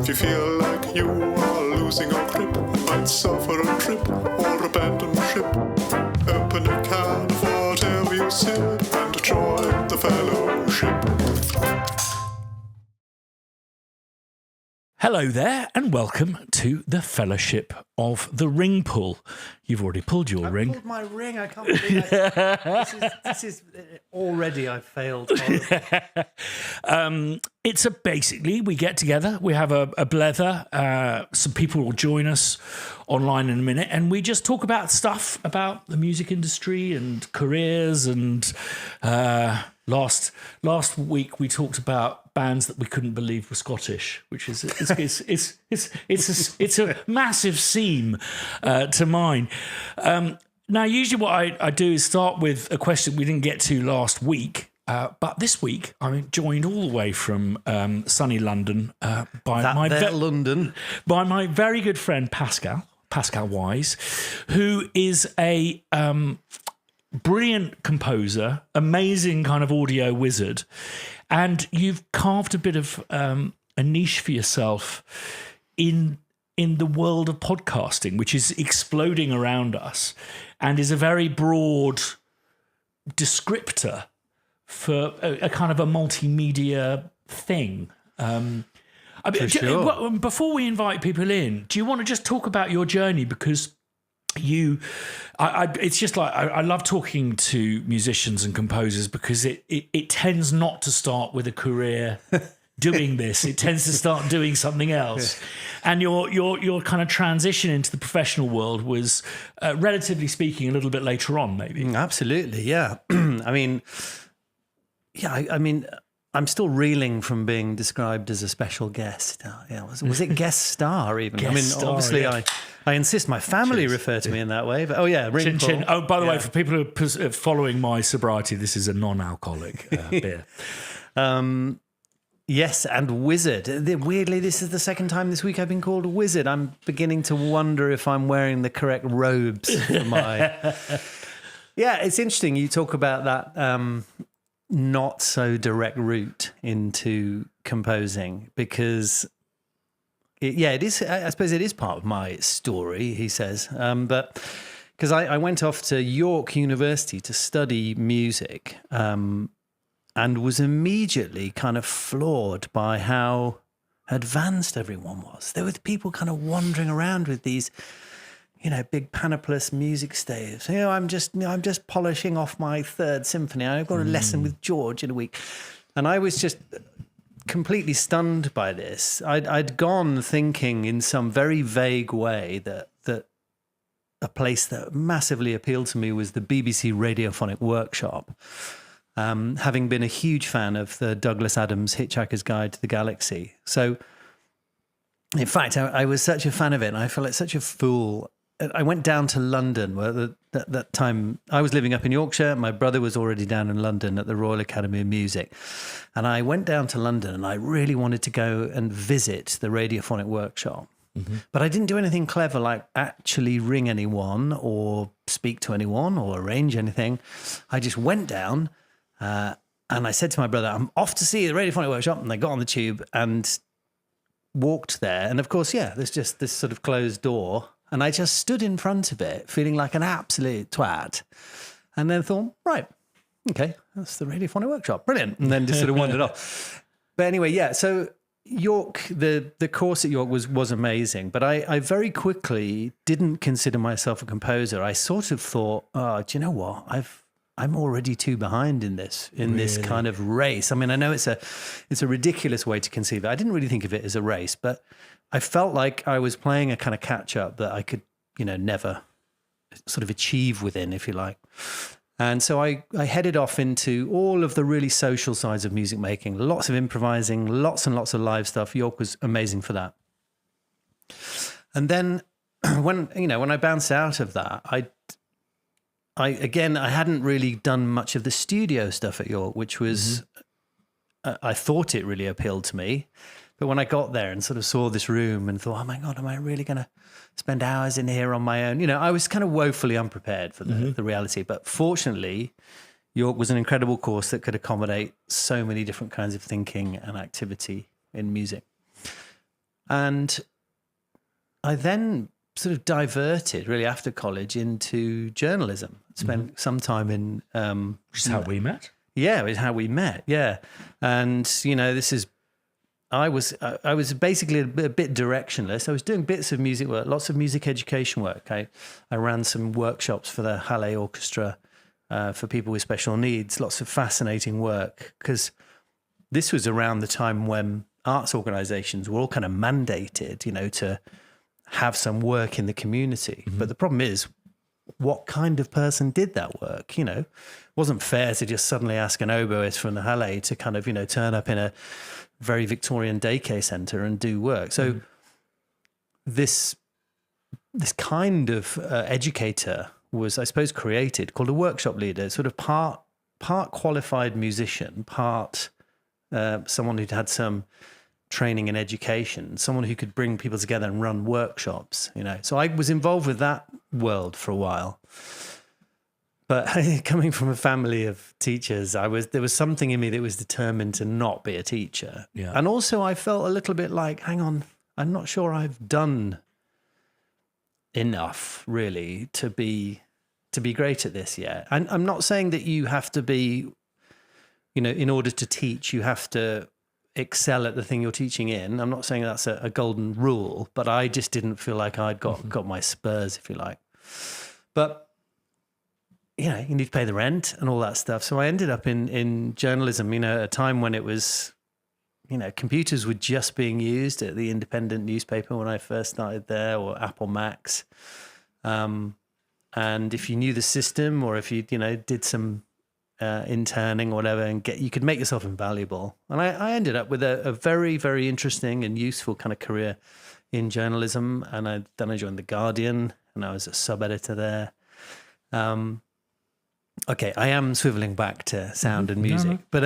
If you feel like you are losing your grip, might suffer a trip or abandon ship, open a can of whatever you sip and join the fellowship. Hello there, and welcome to the Fellowship of the Ring Pull. You've already pulled your ring. I pulled my ring. I can't believe that. This is already I've failed. It's basically we get together, we have a blether, some people will join us online in a minute, and we just talk about stuff about the music industry and careers. And last week we talked about bands that we couldn't believe were Scottish, which is it's a massive seam to mine. Now, usually what I do is start with a question we didn't get to last week. But this week, I'm joined all the way from sunny London by my very good friend Pascal Wyse, who is a brilliant composer, amazing kind of audio wizard, and you've carved a bit of a niche for yourself in the world of podcasting, which is exploding around us, and is a very broad descriptor for a kind of a multimedia thing. Before we invite people in, do you want to just talk about your journey? Because it's just like I love talking to musicians and composers because it tends not to start with a career doing this. It tends to start doing something else. And your kind of transition into the professional world was, relatively speaking, a little bit later on, maybe. Absolutely, yeah. I mean, I'm still reeling from being described as a special guest. Was it guest star even? Obviously, yeah. I insist my family refer to me in that way. But ring pull. Oh, by the way, for people who are following my sobriety, this is a non-alcoholic beer. Yes, and wizard. Weirdly, this is the second time this week I've been called a wizard. I'm beginning to wonder if I'm wearing the correct robes for my... Yeah, it's interesting. You talk about that not so direct route into composing because, it is. I suppose it is part of my story, he says. But because I went off to York University to study music, and was immediately kind of floored by how advanced everyone was. There were people kind of wandering around with these, big panoplus music staves. I'm just polishing off my third symphony. I've got a lesson with George in a week. And I was just completely stunned by this. I'd gone thinking in some very vague way that a place that massively appealed to me was the BBC Radiophonic Workshop. Having been a huge fan of the Douglas Adams Hitchhiker's Guide to the Galaxy. So, in fact, I was such a fan of it, and I felt like such a fool. I went down to London, where at that time I was living up in Yorkshire. My brother was already down in London at the Royal Academy of Music. And I went down to London, and I really wanted to go and visit the Radiophonic Workshop. Mm-hmm. But I didn't do anything clever like actually ring anyone or speak to anyone or arrange anything. I just went down... and I said to my brother, I'm off to see the Radiophonic Workshop. And I got on the tube and walked there. And of course, there's just this sort of closed door. And I just stood in front of it, feeling like an absolute twat. And then thought, right, okay, that's the Radiophonic Workshop. Brilliant. And then just sort of wandered off. But anyway, so York, the course at York was amazing. But I very quickly didn't consider myself a composer. I sort of thought, do you know what? I'm already too behind in this kind of race. I mean, I know it's a ridiculous way to conceive it. I didn't really think of it as a race, but I felt like I was playing a kind of catch up that I could, never sort of achieve within, if you like. And so I headed off into all of the really social sides of music making, lots of improvising, lots and lots of live stuff. York was amazing for that. And then when I bounced out of that, I hadn't really done much of the studio stuff at York, which was, I thought it really appealed to me. But when I got there and sort of saw this room and thought, oh my God, am I really going to spend hours in here on my own? I was kind of woefully unprepared for the reality. But fortunately, York was an incredible course that could accommodate so many different kinds of thinking and activity in music. And I then sort of diverted really after college into journalism. Spent some time in... Which is how we met. Yeah, it was how we met. Yeah. And, this is... I was basically a bit directionless. I was doing bits of music work, lots of music education work. I ran some workshops for the Halle Orchestra for people with special needs, lots of fascinating work, because this was around the time when arts organizations were all kind of mandated, to have some work in the community. But the problem is, what kind of person did that work? It wasn't fair to just suddenly ask an oboist from the Halle to kind of, turn up in a very Victorian daycare centre and do work. So this kind of educator was, I suppose, created, called a workshop leader, sort of part qualified musician, part someone who'd had some training and education, someone who could bring people together and run workshops, So I was involved with that world for a while. But coming from a family of teachers, there was something in me that was determined to not be a teacher. Yeah. And also I felt a little bit like, hang on, I'm not sure I've done enough really to be great at this yet. And I'm not saying that you have to be, in order to teach, you have to excel at the thing you're teaching in. I'm not saying that's a golden rule, but I just didn't feel like I'd got my spurs, if you like. But you need to pay the rent and all that stuff. So I ended up in journalism, at a time when it was, computers were just being used at the independent newspaper when I first started there, or Apple Macs. And if you knew the system, or if you, did some interning or whatever, and you could make yourself invaluable. And I ended up with a very, very interesting and useful kind of career in journalism. And then I joined The Guardian, and I was a sub-editor there. Okay, I am swiveling back to sound and music, but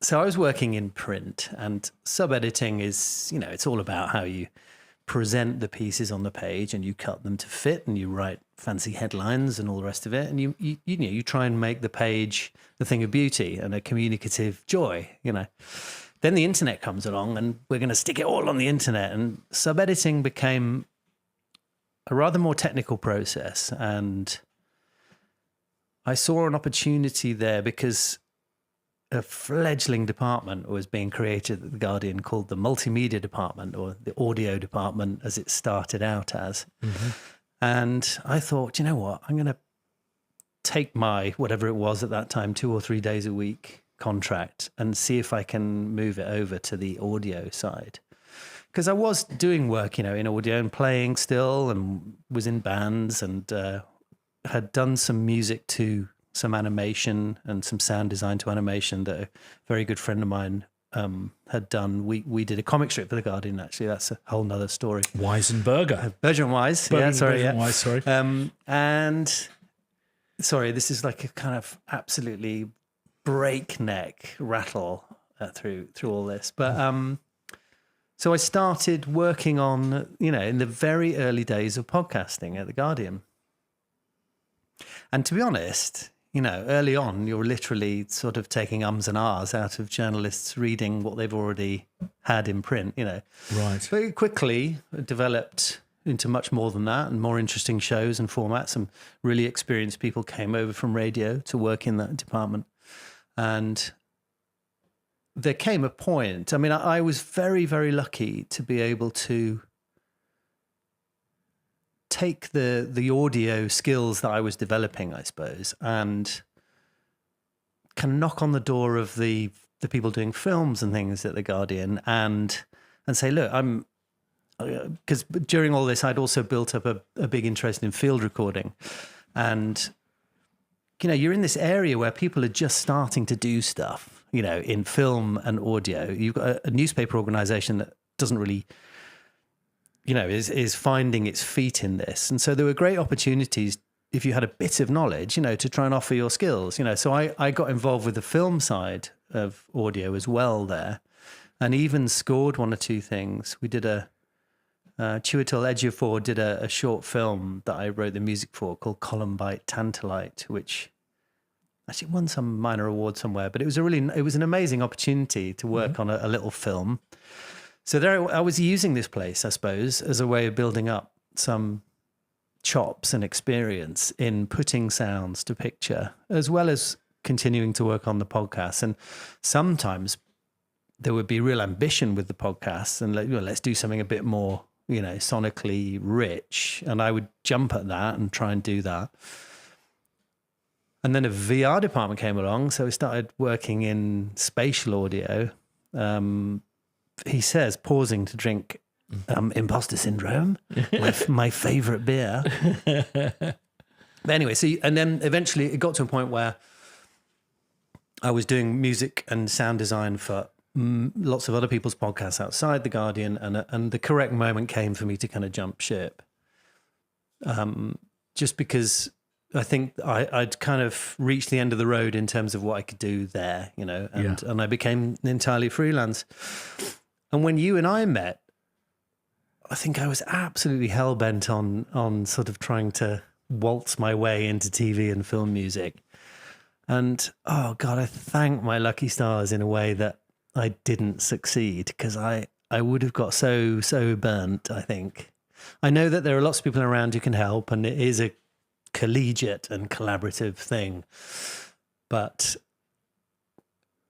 so I was working in print, and sub-editing is, it's all about how you present the pieces on the page, and you cut them to fit, and you write fancy headlines and all the rest of it, and you try and make the page the thing of beauty and a communicative joy. Then the internet comes along, and we're going to stick it all on the internet, and sub-editing became a rather more technical process, and I saw an opportunity there because a fledgling department was being created at The Guardian called the multimedia department, or the audio department as it started out as. And I thought, you know what, I'm going to take my, whatever it was at that time, 2 or 3 days a week contract, and see if I can move it over to the audio side. Because I was doing work, in audio and playing still, and was in bands, and had done some music to some animation and some sound design to animation that a very good friend of mine had done. We did a comic strip for The Guardian, actually. That's a whole nother story. Wyse and Berger. Berger and Wyse. Wyse, sorry. And sorry, this is like a kind of absolutely breakneck rattle through all this. But so I started working on, in the very early days of podcasting at The Guardian. And to be honest, early on, you're literally sort of taking ums and ahs out of journalists reading what they've already had in print, Right. Very quickly developed into much more than that, and more interesting shows and formats. Some really experienced people came over from radio to work in that department. And there came a point, I was very, very lucky to be able to take the audio skills that I was developing, I suppose, and kind of knock on the door of the people doing films and things at The Guardian, and say, look, because during all this, I'd also built up a big interest in field recording. And, you're in this area where people are just starting to do stuff, in film and audio. You've got a newspaper organization that doesn't really, is finding its feet in this. And so there were great opportunities, if you had a bit of knowledge, to try and offer your skills, So I got involved with the film side of audio as well there, and even scored 1 or 2 things. We did Chiwetel Ejiofor did a short film that I wrote the music for called Columbite Tantalite, which actually won some minor award somewhere, but it was an amazing opportunity to work on a little film. So there, I was using this place, I suppose, as a way of building up some chops and experience in putting sounds to picture, as well as continuing to work on the podcast. And sometimes there would be real ambition with the podcast and let's do something a bit more, sonically rich. And I would jump at that and try and do that. And then a VR department came along. So we started working in spatial audio. He says, pausing to drink imposter syndrome with my favorite beer. But anyway, and then eventually it got to a point where I was doing music and sound design for lots of other people's podcasts outside The Guardian, and the correct moment came for me to kind of jump ship. Just because I think I'd kind of reached the end of the road in terms of what I could do there, and I became entirely freelance. And when you and I met, I think I was absolutely hell-bent on sort of trying to waltz my way into TV and film music. And, oh God, I thank my lucky stars in a way that I didn't succeed, because I would have got so burnt, I think. I know that there are lots of people around who can help, and it is a collegiate and collaborative thing. But,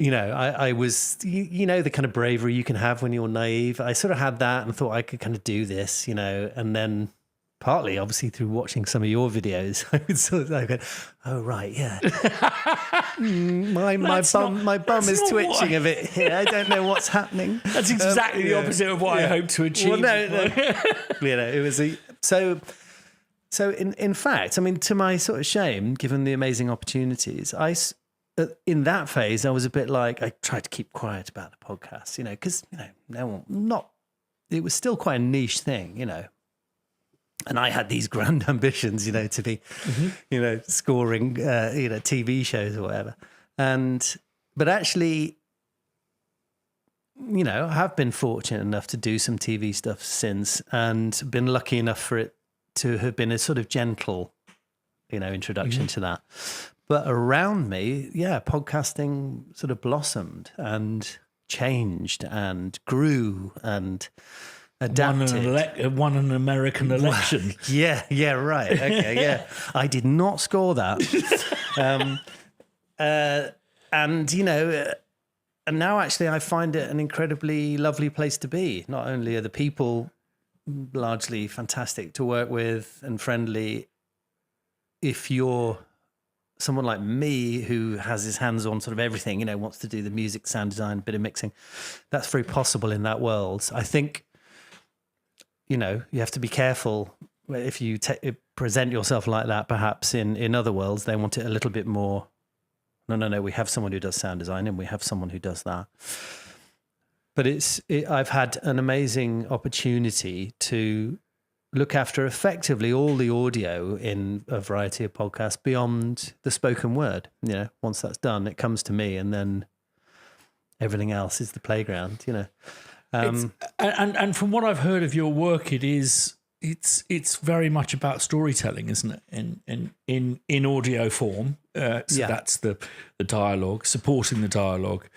I was, the kind of bravery you can have when you're naive. I sort of had that and thought I could kind of do this, and then partly, obviously, through watching some of your videos, I would sort of go, oh, right, yeah. My bum is twitching a bit here. I don't know what's happening. That's exactly the opposite of what I hoped to achieve. Well, no. It was so in fact, I mean, to my sort of shame, given the amazing opportunities, in that phase, I was a bit like, I tried to keep quiet about the podcast, because, it was still quite a niche thing, And I had these grand ambitions, to be, scoring, TV shows or whatever. But actually, I have been fortunate enough to do some TV stuff since, and been lucky enough for it to have been a sort of gentle, introduction to that. But around me, podcasting sort of blossomed and changed and grew and adapted. Won an American election. Yeah, right. Okay, yeah. I did not score that. And now actually I find it an incredibly lovely place to be. Not only are the people largely fantastic to work with and friendly, if you're someone like me who has his hands on sort of everything, wants to do the music, sound design, bit of mixing, that's very possible in that world. I think, you have to be careful if you present yourself like that. Perhaps in other worlds, they want it a little bit more. No, we have someone who does sound design and we have someone who does that. But I've had an amazing opportunity to look after effectively all the audio in a variety of podcasts beyond the spoken word. Once that's done, it comes to me, and then everything else is the playground. And from what I've heard of your work, it's very much about storytelling, isn't it? In audio form. That's the dialogue, supporting the dialogue,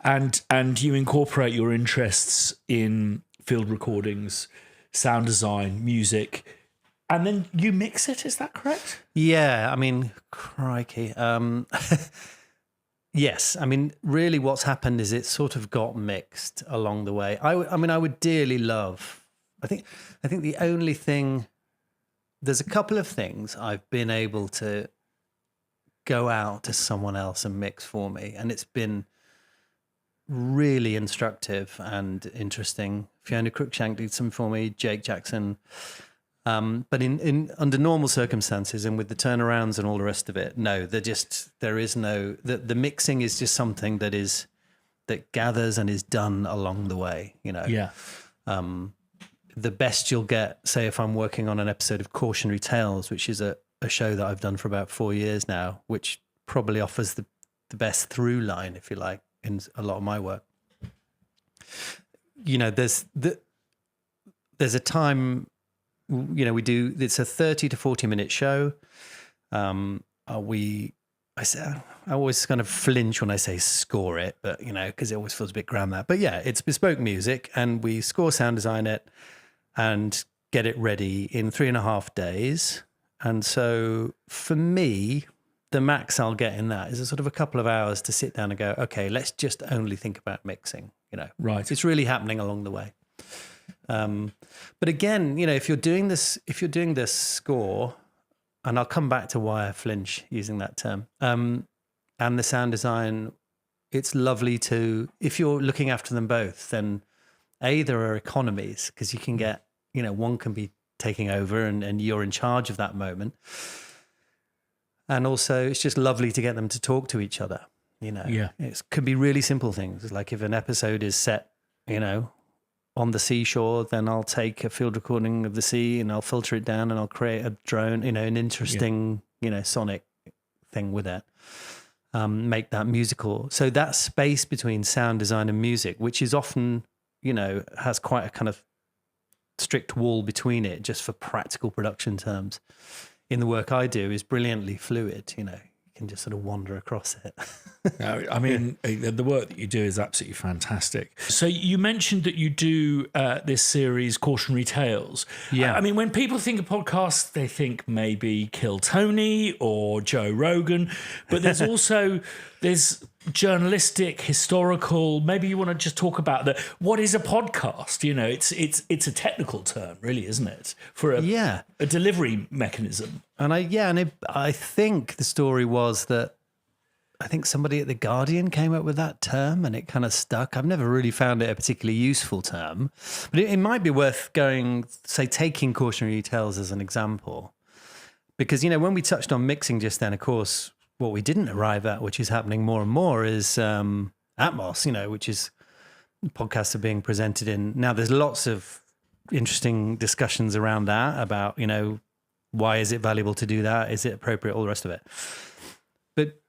and you incorporate your interests in field recordings, sound design, music, and then you mix it. Is that correct? Yeah, I mean, crikey. Yes, I mean, really what's happened is it sort of got mixed along the way. I mean, I would dearly love, I think the only thing, there's a couple of things I've been able to go out to someone else and mix for me, and it's been really instructive and interesting. Fiona Cruikshank did some for me, Jake Jackson. But in under normal circumstances and with the turnarounds and all the rest of it, no, there is no, the mixing is just something that gathers and is done along the way, Yeah. The best you'll get, say, if I'm working on an episode of Cautionary Tales, which is a show that I've done for about 4 years now, which probably offers the best through line, if you like, in a lot of my work. There's a time, it's a 30 to 40 minute show. We I always kind of flinch when I say score it, but because it always feels a bit grammar. But yeah, it's bespoke music, and we score, sound design it, and get it ready in 3.5 days. And so for me, the max I'll get in that is a sort of a couple of hours to sit down and go, okay, let's just only think about mixing. Right. It's really happening along the way. But again, if you're doing this score, and I'll come back to why I flinch using that term, and the sound design, it's lovely to, if you're looking after them both, then there are economies, because you can get, one can be taking over and you're in charge of that moment. And also it's just lovely to get them to talk to each other. It could be really simple things. Like if an episode is set, on the seashore, then I'll take a field recording of the sea and I'll filter it down and I'll create a drone, an interesting, sonic thing with it. Make that musical. So that space between sound design and music, which is often, has quite a kind of strict wall between it just for practical production terms, in the work I do, is brilliantly fluid. You can just sort of wander across it. I mean, the work that you do is absolutely fantastic. So you mentioned that you do this series, Cautionary Tales. Yeah. I mean, when people think of podcasts, they think maybe Kill Tony or Joe Rogan, but there's journalistic, historical. Maybe you want to just talk about what is a podcast? It's a technical term, really, isn't it, for a delivery mechanism? And I think the story was that I think somebody at The Guardian came up with that term and it kind of stuck. I've never really found it a particularly useful term, but it might be worth taking Cautionary Tales as an example. Because, when we touched on mixing just then, of course, what we didn't arrive at, which is happening more and more, is Atmos, which is podcasts are being presented in. Now, there's lots of interesting discussions around that about, why is it valuable to do that? Is it appropriate? All the rest of it. But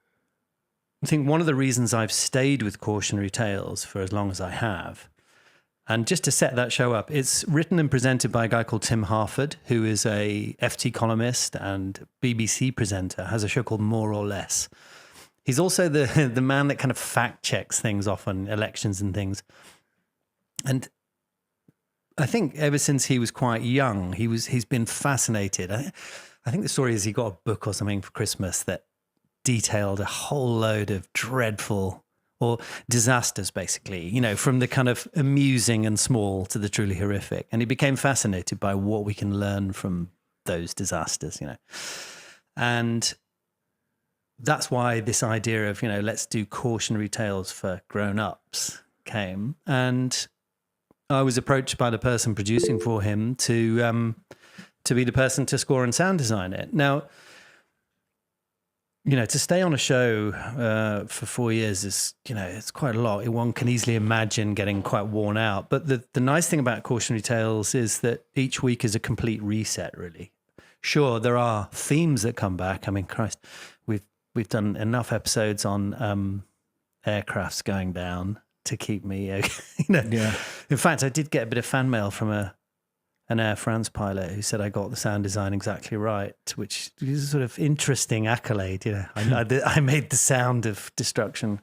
I think one of the reasons I've stayed with Cautionary Tales for as long as I have, and just to set that show up, it's written and presented by a guy called Tim Harford, who is a FT columnist and BBC presenter, has a show called More or Less. He's also the man that kind of fact checks things often, elections and things. And I think ever since he was quite young, he's been fascinated. I think the story is he got a book or something for Christmas that detailed a whole load of dreadful or disasters, basically, from the kind of amusing and small to the truly horrific. And he became fascinated by what we can learn from those disasters, And that's why this idea of, let's do cautionary tales for grown-ups came. And I was approached by the person producing for him to be the person to score and sound design it. Now, to stay on a show for 4 years is, it's quite a lot. One can easily imagine getting quite worn out. But the nice thing about Cautionary Tales is that each week is a complete reset, really. Sure, there are themes that come back. I mean, Christ, we've done enough episodes on aircrafts going down to keep me, Yeah. In fact, I did get a bit of fan mail from an Air France pilot who said I got the sound design exactly right, which is a sort of interesting accolade. I made the sound of destruction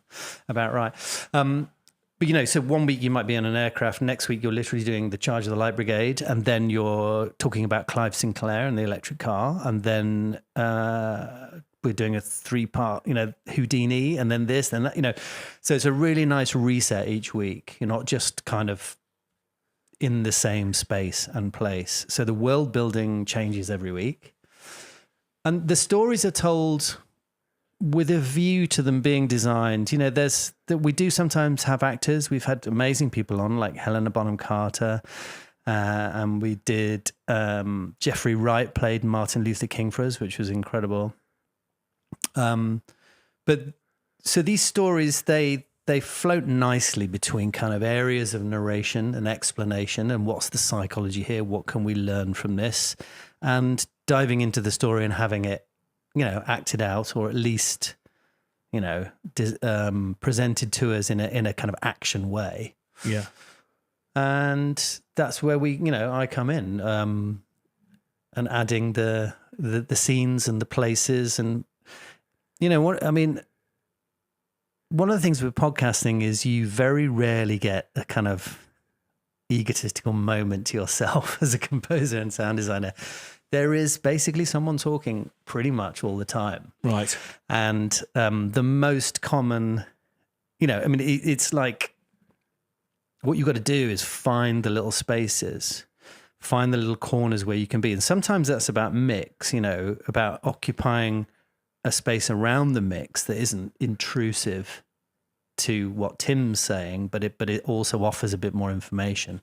about right. But, so one week you might be on an aircraft, next week you're literally doing the Charge of the Light Brigade, and then you're talking about Clive Sinclair and the electric car, and then we're doing a 3-part, Houdini, and then this, then that, So it's a really nice reset each week. You're not just kind of in the same space and place. So the world building changes every week. And the stories are told with a view to them being designed. We do sometimes have actors. We've had amazing people on, like Helena Bonham Carter. And we did, Jeffrey Wright played Martin Luther King for us, which was incredible. But so these stories, they float nicely between kind of areas of narration and explanation and what's the psychology here, what can we learn from this, and diving into the story and having it, acted out, or at least, presented to us in a kind of action way. Yeah. And that's where I come in, and adding the scenes and the places, and You know what I mean? One of the things with podcasting is you very rarely get a kind of egotistical moment to yourself as a composer and sound designer. There is basically someone talking pretty much all the time. Right. And the most common, it's like what you've got to do is find the little spaces, find the little corners where you can be. And sometimes that's about mix, about occupying a space around the mix that isn't intrusive to what Tim's saying, but it also offers a bit more information.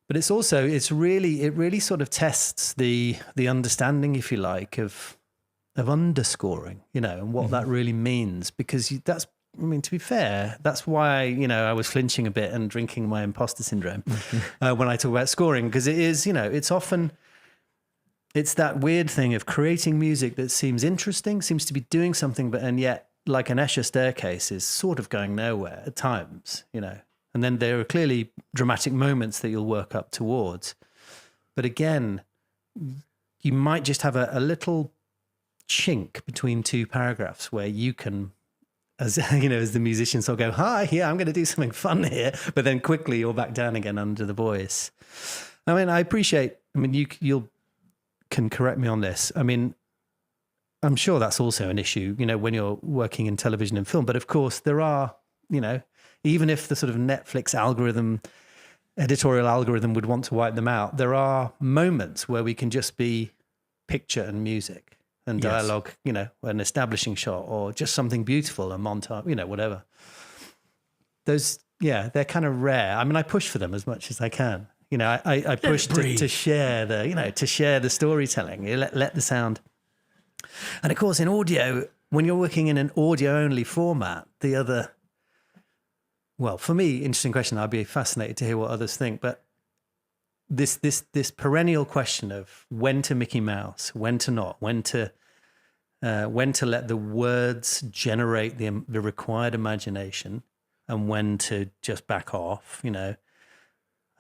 But it really sort of tests the understanding, if you like, of underscoring, and what that really means. Because to be fair, that's why, I was flinching a bit and drinking my imposter syndrome when I talk about scoring, because it is, it's that weird thing of creating music that seems interesting, seems to be doing something, and yet, like an Escher staircase, is sort of going nowhere at times, And then there are clearly dramatic moments that you'll work up towards. But again, you might just have a little chink between two paragraphs where you can, as the musician sort of go, hi, yeah, I'm going to do something fun here. But then quickly you're back down again under the voice. I mean, you'll can correct me on this. I mean, I'm sure that's also an issue, when you're working in television and film. But of course, there are, even if the sort of Netflix editorial algorithm would want to wipe them out, there are moments where we can just be picture and music and dialogue, an establishing shot or just something beautiful, a montage, whatever. Those, they're kind of rare. I mean, I push for them as much as I can. I push to share the storytelling. Let the sound. And of course, in audio, when you're working in an audio-only format, for me, interesting question. I'd be fascinated to hear what others think. But this perennial question of when to Mickey Mouse, when to not, when to let the words generate the required imagination, and when to just back off.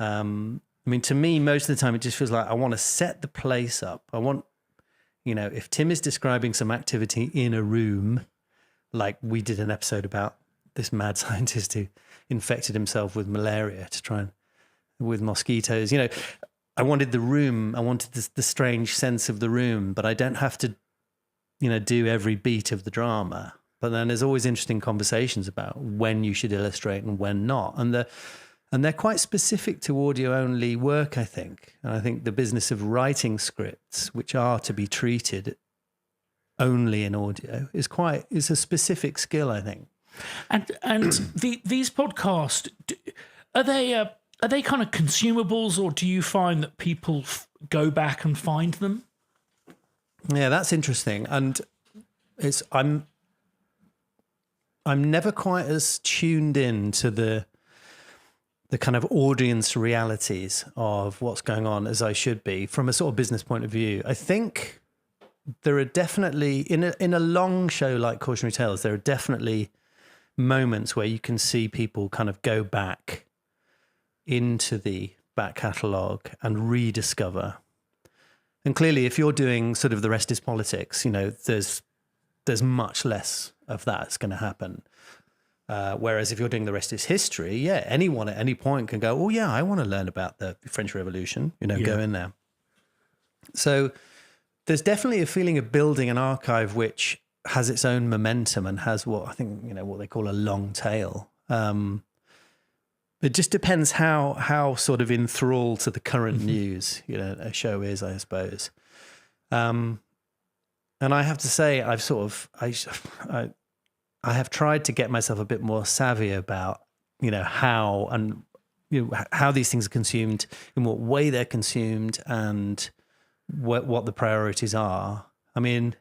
To me, most of the time, it just feels like I want to set the place up. I want, if Tim is describing some activity in a room, like we did an episode about this mad scientist who infected himself with malaria to try and with mosquitoes, I wanted the room, I wanted the strange sense of the room, but I don't have to, do every beat of the drama. But then there's always interesting conversations about when you should illustrate and when not. And they're quite specific to audio-only work, I think. And I think the business of writing scripts, which are to be treated only in audio, is a specific skill, I think. And these podcasts, are they kind of consumables, or do you find that people go back and find them? Yeah, that's interesting. And I'm never quite as tuned in to the kind of audience realities of what's going on as I should be from a sort of business point of view. I think there are definitely, in a long show like Cautionary Tales, there are definitely moments where you can see people kind of go back into the back catalogue and rediscover. And clearly, if you're doing sort of The Rest is Politics, there's much less of that's going to happen. Whereas if you're doing The Rest is History, anyone at any point can go, oh yeah, I want to learn about the French Revolution, go in there. So there's definitely a feeling of building an archive which has its own momentum and has what I think, what they call a long tail. It just depends how sort of enthralled to the current news, a show is, I suppose. And I have to say, I have tried to get myself a bit more savvy about, how these things are consumed, in what way they're consumed, and what the priorities are. I mean,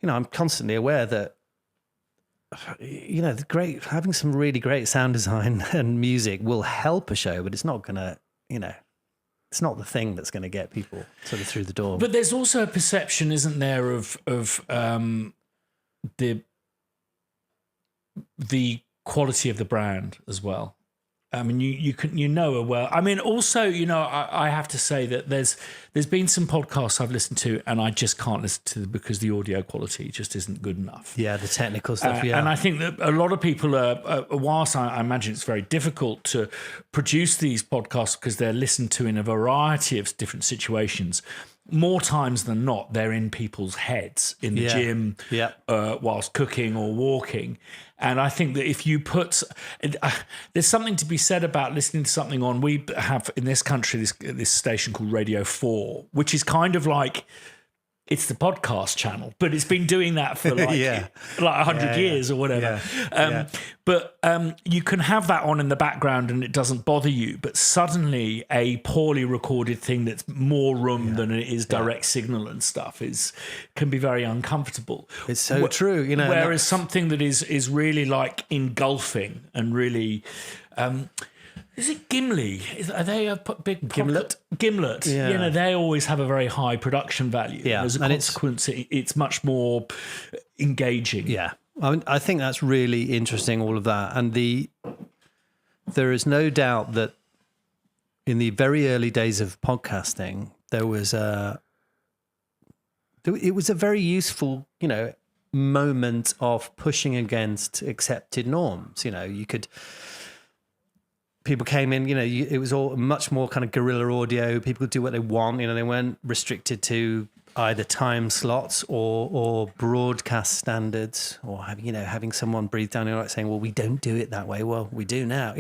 I'm constantly aware that, having some really great sound design and music will help a show, but it's not going to, it's not the thing that's going to get people sort of through the door. But there's also a perception, isn't there, of the quality of the brand as well. I mean, you know her well. I mean, also, I have to say that there's been some podcasts I've listened to, and I just can't listen to them because the audio quality just isn't good enough. Yeah, the technical stuff. And I think that a lot of people are, whilst I imagine it's very difficult to produce these podcasts because they're listened to in a variety of different situations, more times than not, they're in people's heads in the gym, whilst cooking or walking. And I think that if you put, there's something to be said about listening to something on. We have in this country this station called Radio 4, which is kind of like, it's the podcast channel, but it's been doing that for like 100 years or whatever. But you can have that on in the background and it doesn't bother you. But suddenly a poorly recorded thing that's more room than it is direct signal and stuff can be very uncomfortable. It's so true, Whereas something that is really like engulfing and really... is it Gimli? Are they a big Gimlet? Gimlet. Yeah. They always have a very high production value. Yeah. As a consequence, it's much more engaging. Yeah. I think that's really interesting, all of that. And there is no doubt that in the very early days of podcasting, it was a very useful, moment of pushing against accepted norms. People came in, it was all much more kind of guerrilla audio. People could do what they want. They weren't restricted to either time slots or broadcast standards, or having someone breathe down your neck saying, well, we don't do it that way. Well, we do now,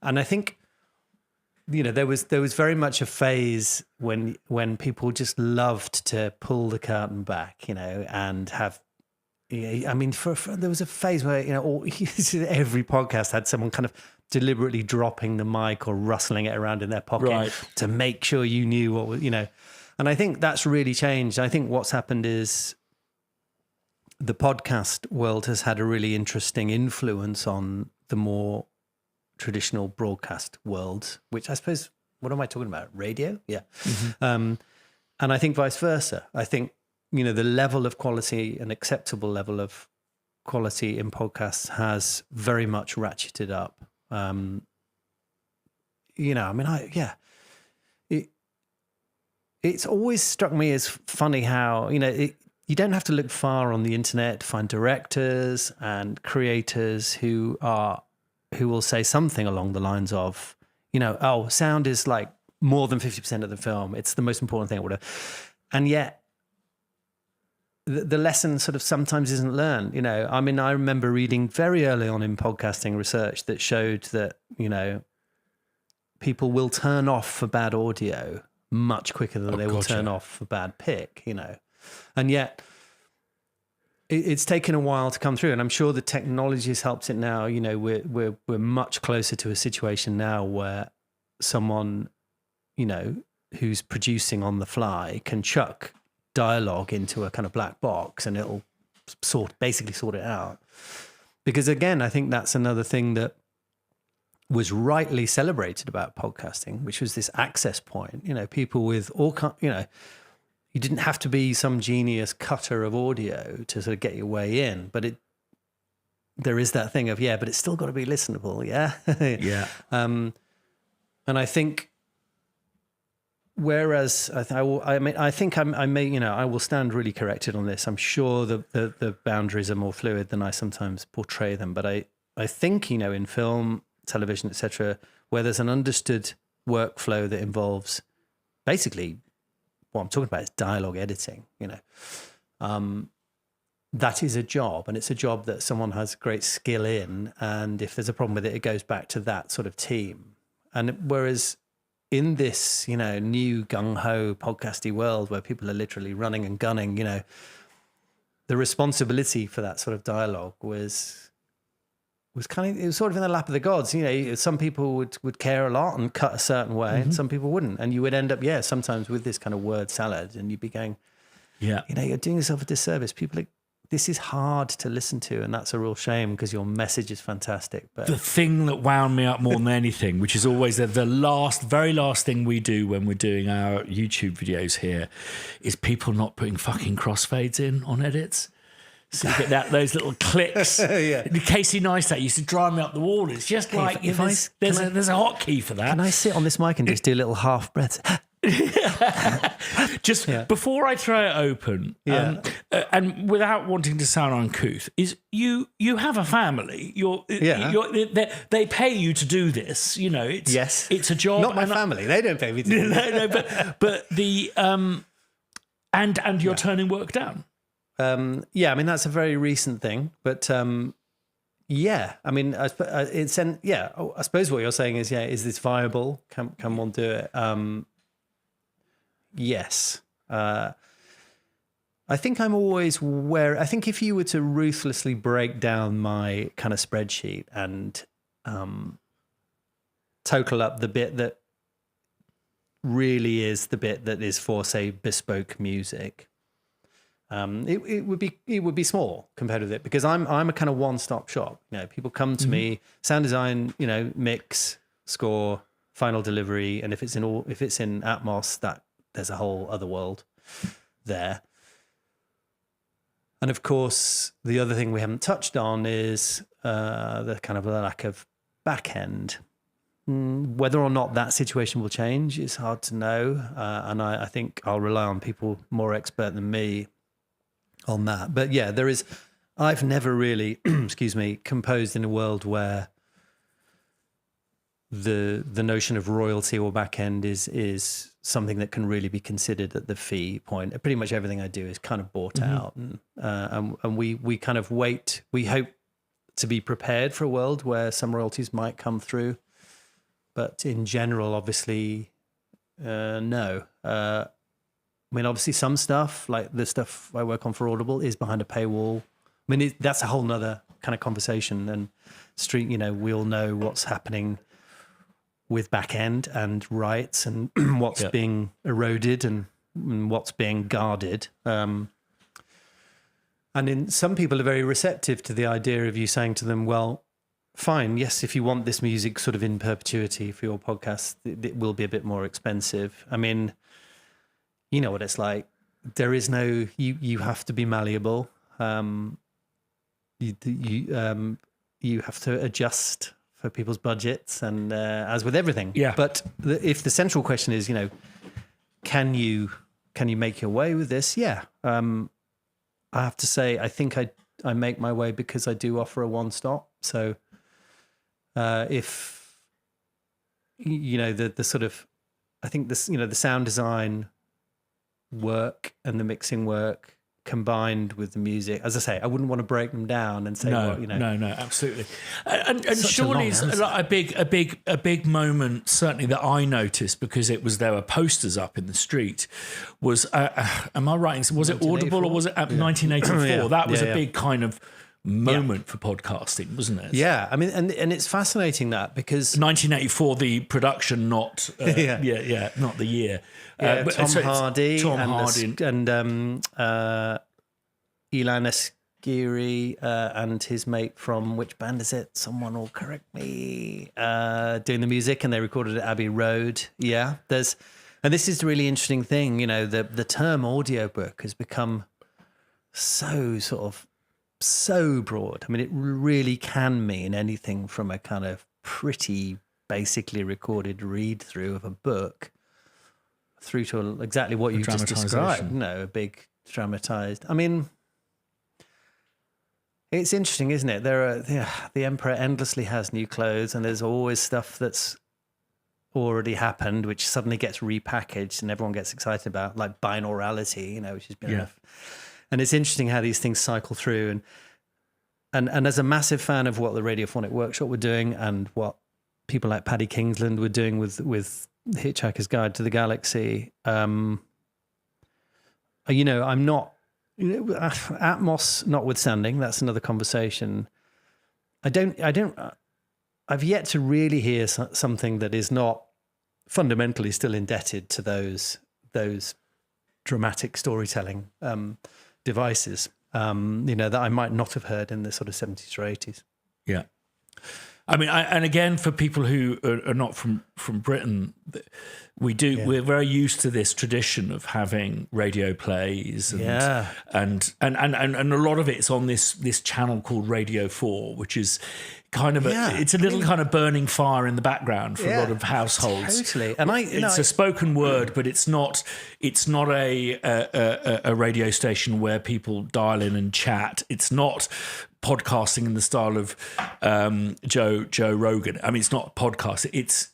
And I think, there was very much a phase when people just loved to pull the curtain back, and have, I mean, there was a phase where, every podcast had someone kind of deliberately dropping the mic or rustling it around in their pocket to make sure you knew what was, And I think that's really changed. I think what's happened is the podcast world has had a really interesting influence on the more traditional broadcast world, which I suppose, what am I talking about? Radio? Yeah. Mm-hmm. And I think vice versa. I think, the level of quality, an acceptable level of quality in podcasts has very much ratcheted up. It's always struck me as funny how, you don't have to look far on the internet to find directors and creators who will say something along the lines of, sound is like more than 50% of the film. It's the most important thing or whatever. And yet the lesson sort of sometimes isn't learned. I mean, I remember reading very early on in podcasting research that showed that, people will turn off for bad audio much quicker than they will turn off for bad pick, And yet it's taken a while to come through, and I'm sure the technology has helped it now. We're much closer to a situation now where someone, who's producing on the fly can chuck dialogue into a kind of black box and it'll basically sort it out. Because again, I think that's another thing that was rightly celebrated about podcasting, which was this access point. People with all you didn't have to be some genius cutter of audio to sort of get your way in, but there is that thing of, but it's still got to be listenable. Yeah. Yeah. And I think, whereas I will stand really corrected on this. I'm sure the boundaries are more fluid than I sometimes portray them. But I think, in film, television, etc., where there's an understood workflow that involves basically what I'm talking about is dialogue editing, that is a job, and it's a job that someone has great skill in. And if there's a problem with it, it goes back to that sort of team. And whereas in this, new gung-ho podcasty world where people are literally running and gunning, the responsibility for that sort of dialogue was it was sort of in the lap of the gods. Some people would care a lot and cut a certain way, and some people wouldn't. And you would end up, sometimes with this kind of word salad, and you'd be going, you're doing yourself a disservice. This is hard to listen to, and that's a real shame because your message is fantastic. But the thing that wound me up more than anything, which is always the very last thing we do when we're doing our YouTube videos here, is people not putting fucking crossfades in on edits. So you get those little clicks. Yeah. Casey Neistat used to drive me up the wall. It's just like if there's a hotkey for that. Can I sit on this mic and just do little half breaths? Just before I throw it open, and without wanting to sound uncouth, is you have a family. They pay you to do this. You know, it's a job. Not my family. They don't pay me to do no, but the and you're turning work down. I mean that's a very recent thing, but I mean, I suppose what you're saying is, is this viable? Can one do it? Yes. I think I'm always where, I think if you were to ruthlessly break down my kind of spreadsheet and total up the bit that really is the bit that is for, say, bespoke music, it would be small compared with it, because I'm a kind of one-stop shop. You know, people come to me, sound design, you know, mix, score, final delivery, and if it's in Atmos, that there's a whole other world there. And of course, the other thing we haven't touched on is the kind of lack of back end. Whether or not that situation will change is hard to know, and I think I'll rely on people more expert than me on that. But yeah, I've never really, composed in a world where the notion of royalty or back end is something that can really be considered at the fee point. Pretty much everything I do is kind of bought out, and we kind of wait. We hope to be prepared for a world where some royalties might come through, but in general, obviously, no. I mean, obviously, some stuff, like the stuff I work on for Audible, is behind a paywall. I mean, that's a whole nother kind of conversation. And we all know what's happening with back end and rights and what's being eroded and what's being guarded. And some people are very receptive to the idea of you saying to them, well, fine, yes, if you want this music sort of in perpetuity for your podcast, it will be a bit more expensive. I mean, you know what it's like. There is no, you have to be malleable. You have to adjust for people's budgets, and as with everything. Yeah. But if the central question is, can you make your way with this? Yeah. I have to say, I think I make my way because I do offer a one-stop. So if the sort of, I think this, the sound design work and the mixing work combined with the music, as I say, I wouldn't want to break them down and say, no, absolutely. And surely it's a big moment, certainly that I noticed, because there were posters up in the street, was, am I right? Was it Audible or was it 1984? That was a big kind of moment for podcasting, wasn't it? Yeah, I mean, and it's fascinating that, because 1984, the production, not not the year. Tom Hardy and Ilan Eskiri and his mate from, which band is it? Someone will correct me. Doing the music, and they recorded at Abbey Road. Yeah, and this is the really interesting thing. The term audiobook has become so broad. I mean, it really can mean anything from a kind of pretty basically recorded read through of a book through to exactly what you just described. A big dramatized. I mean, it's interesting, isn't it? The emperor endlessly has new clothes, and there's always stuff that's already happened, which suddenly gets repackaged and everyone gets excited about, like binaurality, which has been enough. And it's interesting how these things cycle through. And as a massive fan of what the Radiophonic Workshop were doing and what people like Paddy Kingsland were doing with The Hitchhiker's Guide to the Galaxy, I'm not, Atmos notwithstanding, that's another conversation. I've yet to really hear something that is not fundamentally still indebted to those dramatic storytelling devices, that I might not have heard in the sort of 70s or 80s. Yeah. I mean, and again, for people who are not from Britain, we're very used to this tradition of having radio plays, and a lot of it's on this channel called Radio 4, which is kind of it's a little kind of burning fire in the background for a lot of households. Totally, and it's a spoken word, but it's not a radio station where people dial in and chat. It's not podcasting in the style of Joe Rogan. I mean, it's not podcast. It's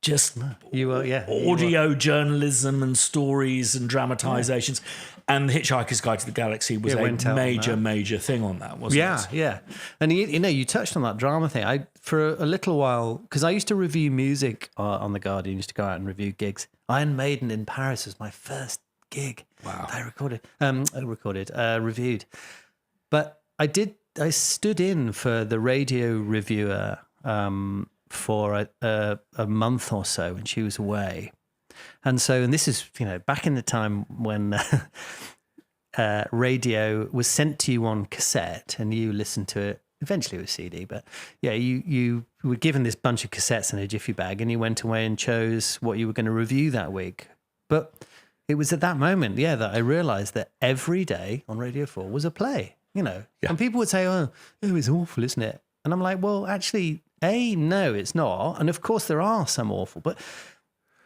just audio journalism and stories and dramatizations. And The Hitchhiker's Guide to the Galaxy was a major thing on that, wasn't it? Yeah. And you touched on that drama thing. For a little while, because I used to review music on The Guardian, used to go out and review gigs. Iron Maiden in Paris was my first gig. Wow. I reviewed. But I stood in for the radio reviewer for a month or so when she was away. And this is, back in the time when radio was sent to you on cassette and you listened to it. Eventually it was CD, but you were given this bunch of cassettes in a jiffy bag and you went away and chose what you were going to review that week. But it was at that moment, that I realized that every day on Radio 4 was a play. And people would say, oh, it's awful, isn't it? And I'm like, well, actually, no, it's not. And of course there are some awful, but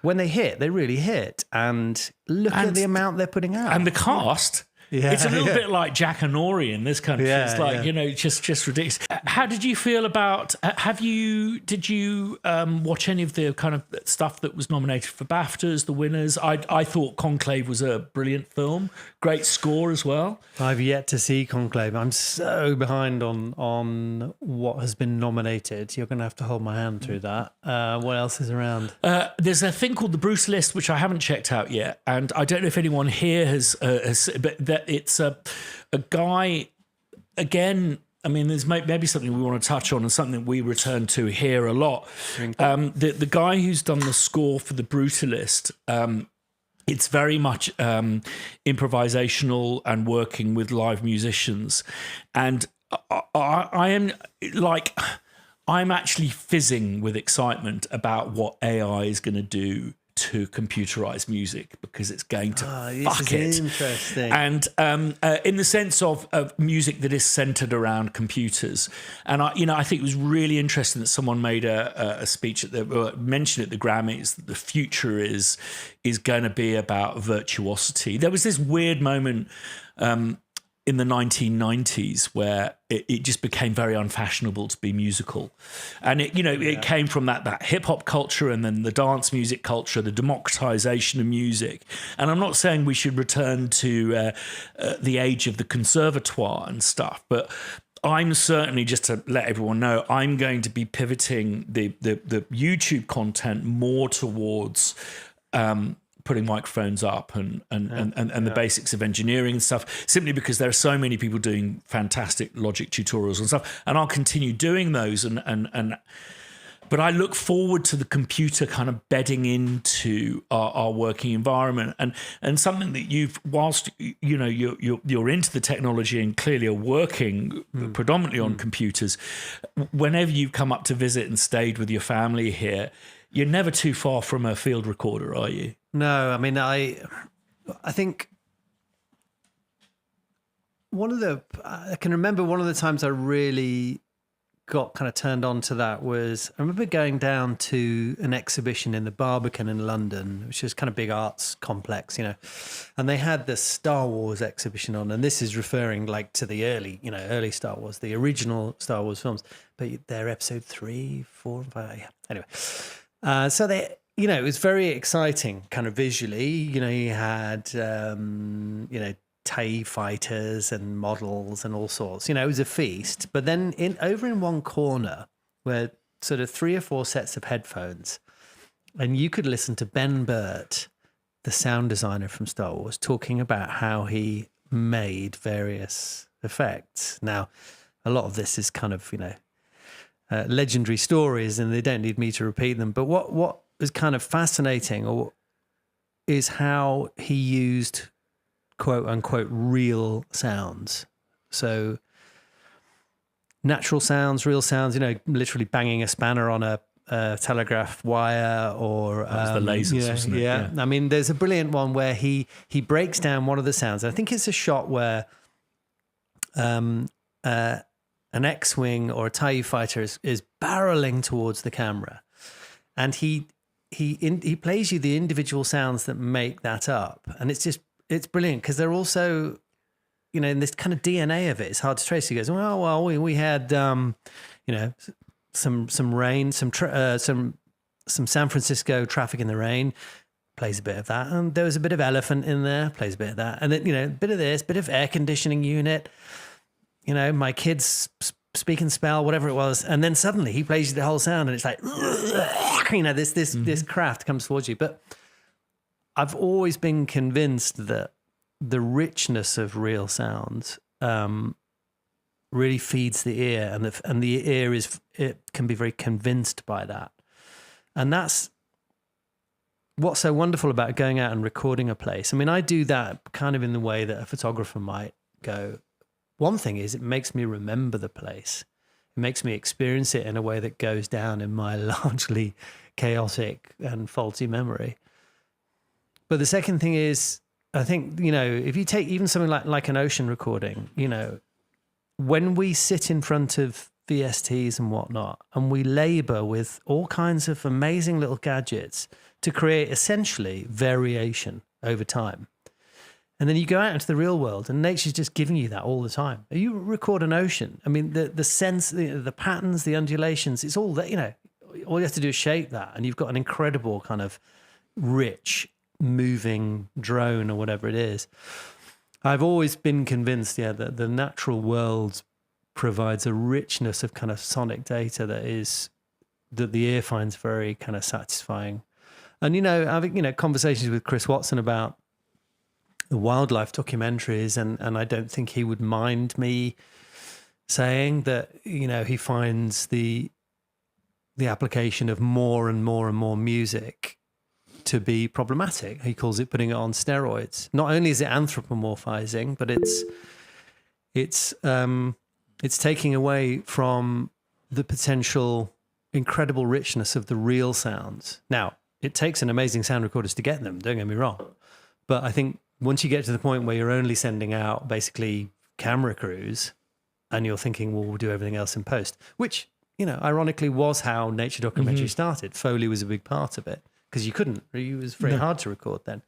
when they hit, they really hit. And look at the amount they're putting out. And the cast, it's a little bit like Jack and Nori in this country. It's like, just ridiculous. How did you feel about, did you watch any of the kind of stuff that was nominated for BAFTAs, the winners? I thought Conclave was a brilliant film. Great score as well. I've yet to see Conclave. I'm so behind on what has been nominated. You're going to have to hold my hand through that. What else is around? There's a thing called the Brutalist, which I haven't checked out yet. And I don't know if anyone here has but it's a guy, again, I mean, there's maybe something we want to touch on and something we return to here a lot. The guy who's done the score for the Brutalist, it's very much improvisational and working with live musicians. And I am like, I'm actually fizzing with excitement about what AI is going to do to computerize music, because it's going to fuck it. Interesting. And in the sense of music that is centered around computers. And I think it was really interesting that someone made a speech mentioned at the Grammys that the future is going to be about virtuosity. There was this weird moment in the 1990s where it just became very unfashionable to be musical. And it came from that hip hop culture and then the dance music culture, the democratization of music. And I'm not saying we should return to the age of the conservatoire and stuff, but I'm certainly, just to let everyone know, I'm going to be pivoting the YouTube content more towards putting microphones up and the basics of engineering and stuff, simply because there are so many people doing fantastic Logic tutorials and stuff, and I'll continue doing those. But I look forward to the computer kind of bedding into our working environment, and something that you've, whilst you're into the technology and clearly are working predominantly on computers. Whenever you come up to visit and stayed with your family here, you're never too far from a field recorder, are you? No, I mean, I think I can remember one of the times I really got kind of turned on to that was, I remember going down to an exhibition in the Barbican in London, which is kind of big arts complex, and they had the Star Wars exhibition on, and this is referring like to the early Star Wars, the original Star Wars films, but they're episode 3, 4, and 5. Yeah. Anyway, so it was very exciting, kind of visually. You had, TIE fighters and models and all sorts. It was a feast. But then over in one corner were sort of 3 or 4 sets of headphones, and you could listen to Ben Burt, the sound designer from Star Wars, talking about how he made various effects. Now, a lot of this is kind of, legendary stories, and they don't need me to repeat them. But what was kind of fascinating is how he used quote unquote real sounds. So natural sounds, real sounds, literally banging a spanner on a telegraph wire, or That was the lasers, wasn't it? Yeah. I mean, there's a brilliant one where he breaks down one of the sounds. I think it's a shot where an X-wing or a TIE fighter is barreling towards the camera, and he plays you the individual sounds that make that up, and it's brilliant because they're also, in this kind of DNA of it, it's hard to trace. He goes, well, we had some rain, some San Francisco traffic in the rain, plays a bit of that, and there was a bit of elephant in there, plays a bit of that, and then a bit of this, bit of air conditioning unit, my kids speak and spell, whatever it was, and then suddenly he plays you the whole sound, and it's like this craft comes towards you. But I've always been convinced that the richness of real sounds really feeds the ear, and the ear can be very convinced by that. And that's what's so wonderful about going out and recording a place. I mean, I do that kind of in the way that a photographer might go. One thing is, it makes me remember the place. It makes me experience it in a way that goes down in my largely chaotic and faulty memory. But the second thing is, I think, if you take even something like an ocean recording, when we sit in front of VSTs and whatnot, and we labor with all kinds of amazing little gadgets to create essentially variation over time. And then you go out into the real world, and nature's just giving you that all the time. You record an ocean. I mean, the sense, the patterns, the undulations, it's all that, all you have to do is shape that, and you've got an incredible kind of rich, moving drone or whatever it is. I've always been convinced, that the natural world provides a richness of kind of sonic data that the ear finds very kind of satisfying. And, having, conversations with Chris Watson about the wildlife documentaries, and I don't think he would mind me saying that, he finds the application of more and more and more music to be problematic. He calls it putting it on steroids. Not only is it anthropomorphizing, but it's taking away from the potential incredible richness of the real sounds. Now, it takes an amazing sound recorders to get them, don't get me wrong. But I think once you get to the point where you're only sending out basically camera crews, and you're thinking, well, we'll do everything else in post, which, ironically was how nature documentary started. Foley was a big part of it, because you couldn't. It was very hard to record then,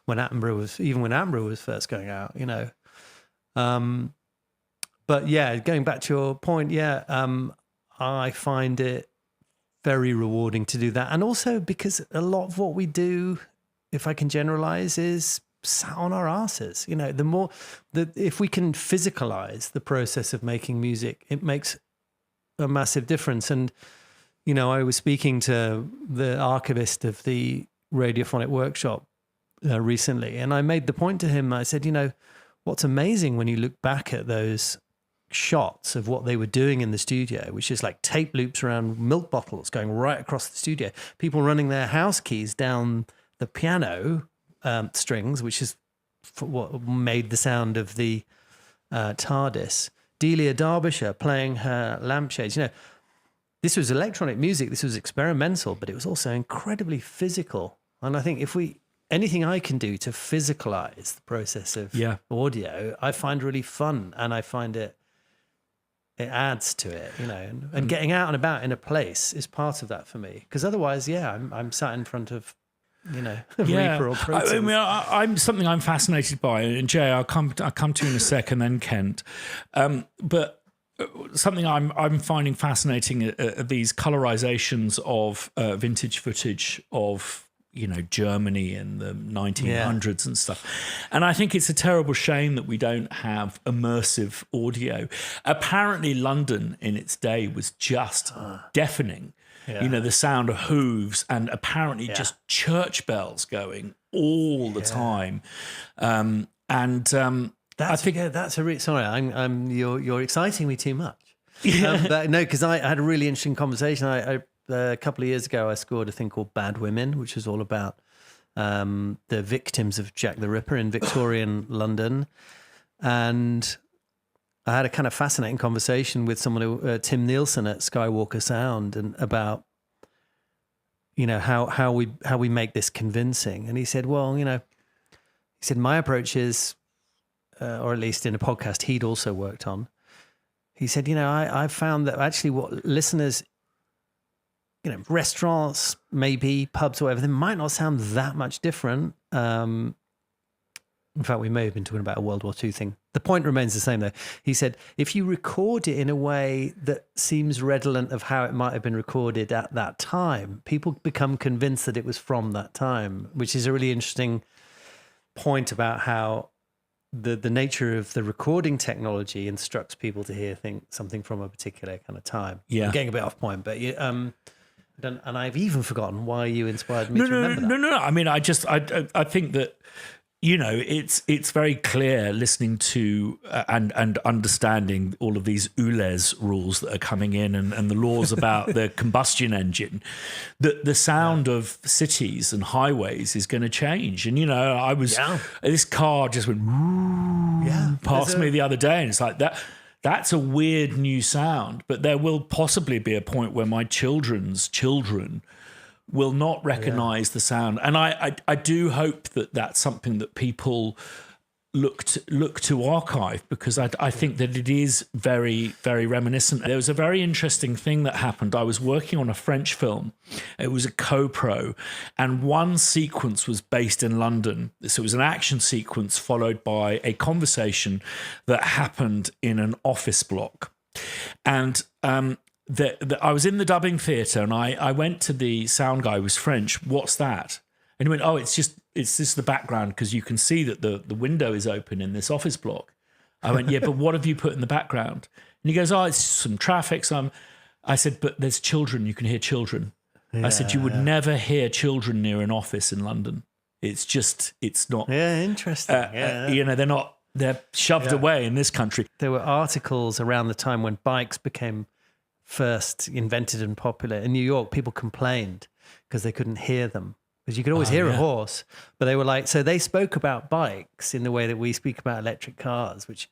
when Attenborough was first going out, But yeah, going back to your point, I find it very rewarding to do that. And also because a lot of what we do, if I can generalize, is sat on our asses. If we can physicalize the process of making music, it makes a massive difference. And, I was speaking to the archivist of the radiophonic workshop recently, and I made the point to him, I said, what's amazing when you look back at those shots of what they were doing in the studio, which is like tape loops around milk bottles going right across the studio, people running their house keys down the piano strings, which is what made the sound of the TARDIS. Delia Derbyshire playing her lampshades. This was electronic music, this was experimental, but it was also incredibly physical. And I think anything I can do to physicalize the process of audio, I find really fun, and I find it adds to it, and getting out and about in a place is part of that for me. Because otherwise, I'm sat in front of, Reaper or Pro Tools. I'm something I'm fascinated by, and Jay, I'll come to you in a sec, and then Kent. But something I'm finding fascinating are these colorizations of vintage footage of Germany in the 1900s and stuff. And I think it's a terrible shame that we don't have immersive audio. Apparently London in its day was just deafening. The sound of hooves, and apparently just church bells going all the time. You're exciting me too much. But no, because I had a really interesting conversation. A couple of years ago, I scored a thing called Bad Women, which was all about the victims of Jack the Ripper in Victorian London. And I had a kind of fascinating conversation with someone who, Tim Nielsen at Skywalker Sound, and about, you know, how we make this convincing. And he said, well, you know, he said, my approach is, or at least in a podcast he'd also worked on, he said, you know, I've found that actually what listeners, you know, restaurants, maybe pubs or whatever, they might not sound that much different. In fact, we may have been talking about a World War II thing. The point remains the same, though. He said, if you record it in a way that seems redolent of how it might have been recorded at that time, people become convinced that it was from that time, which is a really interesting point about how the nature of the recording technology instructs people to hear something from a particular kind of time. Yeah. I'm getting a bit off point, but and I've even forgotten why you inspired me to remember that. No. I mean, I think that, you know, it's very clear listening to and understanding all of these ULEZ rules that are coming in and the laws about the combustion engine, that the sound of cities and highways is going to change. And, you know, this car just went past me the other day, and it's like that's a weird new sound, but there will possibly be a point where my children's children will not recognize the sound. And I do hope that that's something that people look to archive, because I think that it is very, very reminiscent. There was a very interesting thing that happened. I was working on a French film. It was a co-pro, and one sequence was based in London. So it was an action sequence followed by a conversation that happened in an office block. And I was in the dubbing theatre, and I went to the sound guy who was French. What's that? And he went, oh, it's just the background, because you can see that the window is open in this office block. I went, yeah, but what have you put in the background? And he goes, oh, it's some traffic. I said, but there's children. You can hear children. I said, you would never hear children near an office in London. It's not. Yeah, interesting. You know, they're shoved away in this country. There were articles around the time when bikes became first invented and popular in New York. People complained because they couldn't hear them, because you could always hear a horse, but they were like, so they spoke about bikes in the way that we speak about electric cars, which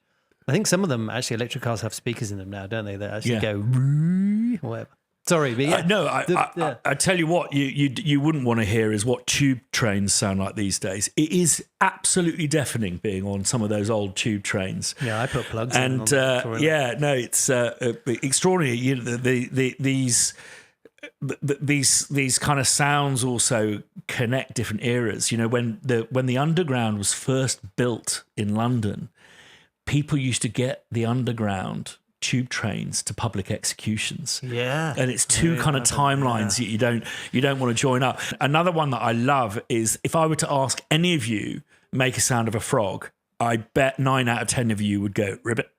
I think some of them, actually, electric cars have speakers in them now, don't they? That actually go or whatever. Sorry, but yeah. I tell you what, you wouldn't want to hear is what tube trains sound like these days. It is absolutely deafening being on some of those old tube trains. Yeah, I put plugs in. And it's extraordinary. You know, these kind of sounds also connect different eras. You know, when the underground was first built in London, people used to get the underground tube trains to public executions. Yeah. And it's two kind of timelines that you don't want to join up. Another one that I love is, if I were to ask any of you make a sound of a frog, I bet 9 out of 10 of you would go ribbit.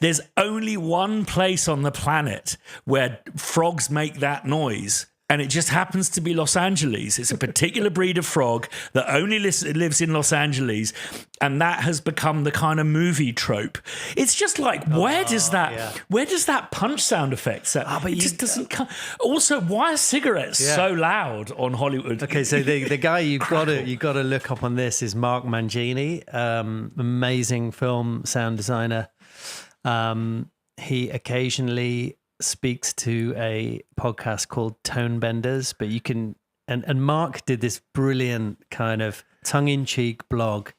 There's only one place on the planet where frogs make that noise, and it just happens to be Los Angeles. It's a particular breed of frog that only lives in Los Angeles, and that has become the kind of movie trope. It's just like, where does that punch sound effect set? But it just doesn't come. Also, why are cigarettes so loud on Hollywood? Okay, so the guy you got to look up on this is Mark Mangini, amazing film sound designer. He occasionally speaks to a podcast called Tone Benders, but you can, and Mark did this brilliant kind of tongue-in-cheek blog.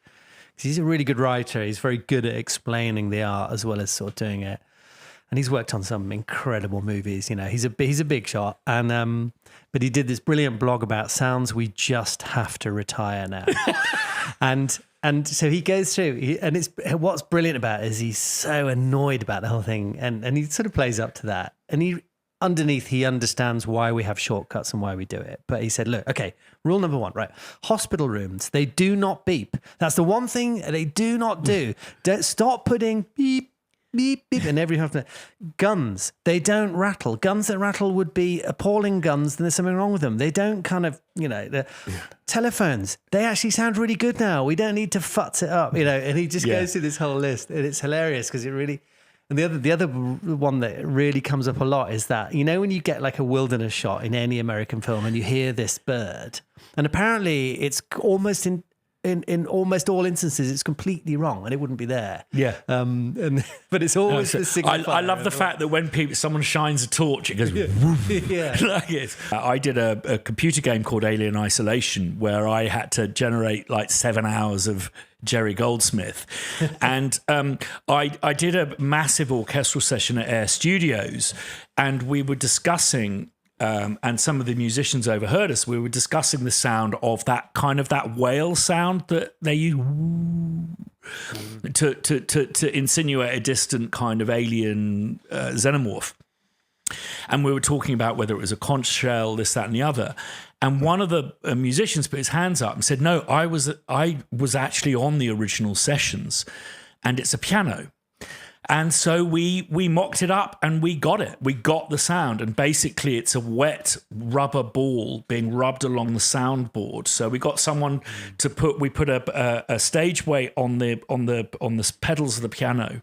He's a really good writer. He's very good at explaining the art as well as sort of doing it. And he's worked on some incredible movies. You know, he's a big shot. And but he did this brilliant blog about sounds we just have to retire now. And so he goes through, and it's what's brilliant about it is he's so annoyed about the whole thing, and he sort of plays up to that. And he understands why we have shortcuts and why we do it. But he said, look, okay, rule number 1, right? Hospital rooms, they do not beep. That's the one thing they do not do. Don't stop putting beep, beep, beep, and every half. Guns, they don't rattle. Guns that rattle would be appalling guns, then there's something wrong with them. They don't kind of, you know, telephones, they actually sound really good now. We don't need to futz it up, you know. And he just goes through this whole list, and it's hilarious because it really. And the other one that really comes up a lot is that, you know, when you get like a wilderness shot in any American film and you hear this bird, and apparently it's almost in almost all instances, it's completely wrong, and it wouldn't be there. Yeah. But it's always the signifier. I love the fact that when someone shines a torch, it goes. Yeah. Like it. I did a computer game called Alien Isolation where I had to generate like 7 hours of Jerry Goldsmith, and I did a massive orchestral session at Air Studios, and we were discussing. And some of the musicians overheard us. We were discussing the sound of that whale sound that they use to insinuate a distant kind of alien xenomorph. And we were talking about whether it was a conch shell, this, that, and the other. And one of the musicians put his hands up and said, "No, I was actually on the original sessions, and it's a piano." And so we mocked it up and we got it. We got the sound, and basically it's a wet rubber ball being rubbed along the soundboard. So we got someone to put a stage weight on the pedals of the piano,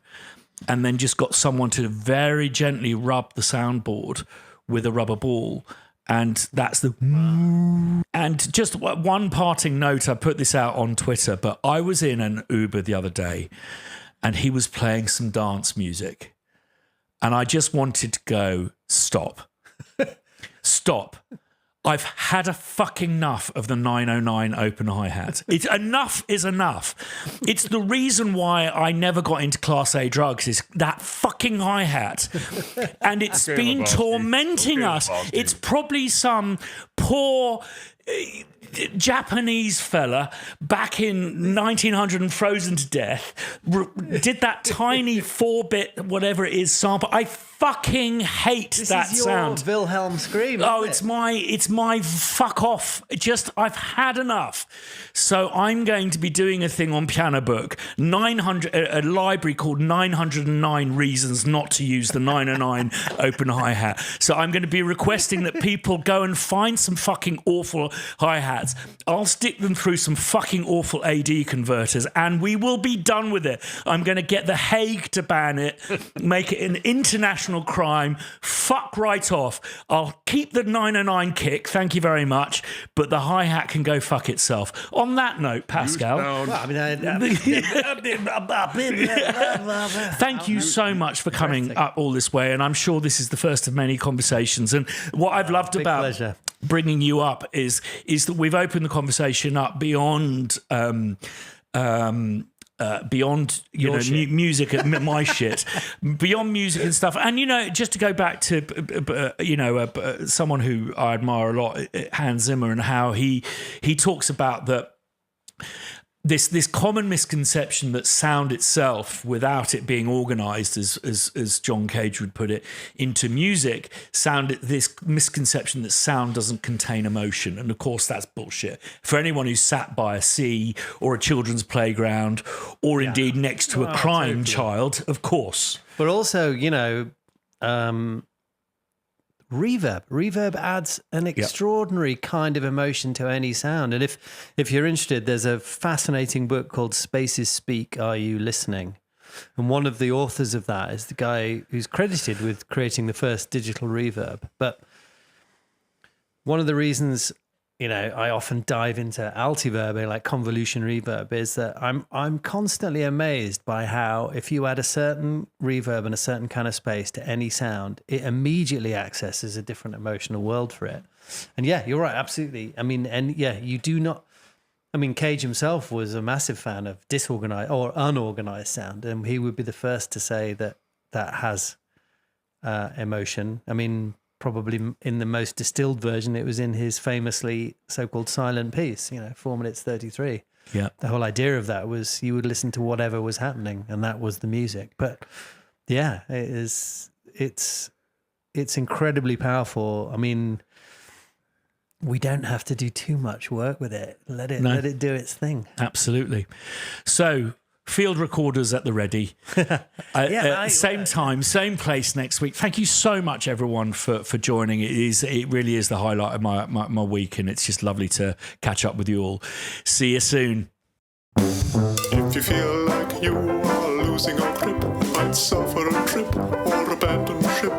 and then just got someone to very gently rub the soundboard with a rubber ball. And that's the... And just one parting note, I put this out on Twitter, but I was in an Uber the other day, and he was playing some dance music. And I just wanted to go, stop. Stop. I've had a fucking enough of the 909 open hi-hat. It's enough is enough. It's the reason why I never got into Class A drugs is that fucking hi-hat. And it's been tormenting us. It's probably some poor... Japanese fella back in 1900 and frozen to death did that tiny 4-bit whatever it is sample. I fucking hate that sound. This is your Wilhelm scream. Oh, it's my fuck off. I've had enough. So I'm going to be doing a thing on Piano Book, a library called 909 Reasons Not to Use the 909 Open Hi-Hat. So I'm going to be requesting that people go and find some fucking awful hi-hats. I'll stick them through some fucking awful AD converters, and we will be done with it. I'm going to get The Hague to ban it, make it an international crime. Fuck right off. I'll keep the 909 kick, thank you very much, but the hi-hat can go fuck itself. On that note, Pascal, thank you so much for coming up all this way, and I'm sure this is the first of many conversations. And what I've loved about pleasure. Bringing you up is that we've opened the conversation up beyond music and my shit, beyond music and stuff. And just to go back to someone who I admire a lot, Hans Zimmer, and how he talks about that. This common misconception that sound itself, without it being organised, as John Cage would put it, into music, this misconception that sound doesn't contain emotion. And of course, that's bullshit. For anyone who's sat by a sea or a children's playground, or indeed next to a crying child, of course. But also, reverb adds an extraordinary kind of emotion to any sound. And if you're interested, there's a fascinating book called Spaces Speak, Are You Listening? And one of the authors of that is the guy who's credited with creating the first digital reverb. But one of the reasons I often dive into altiverb, like convolution reverb, is that I'm constantly amazed by how if you add a certain reverb and a certain kind of space to any sound, it immediately accesses a different emotional world for it. And yeah, you're right, absolutely. You do not. Cage himself was a massive fan of disorganized or unorganized sound, and he would be the first to say that has emotion. Probably in the most distilled version, it was in his famously so-called silent piece, 4 minutes 33. Yeah. The whole idea of that was you would listen to whatever was happening, and that was the music. But yeah, it's incredibly powerful. We don't have to do too much work with it. Let it do its thing. Absolutely. So, field recorders at the ready. Same time, same place next week. Thank you so much, everyone, for joining. It really is the highlight of my week, and it's just lovely to catch up with you all. See you soon. If you feel like you are losing your grip, might suffer a trip or abandon ship,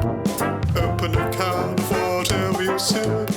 open a can of whatever you sip.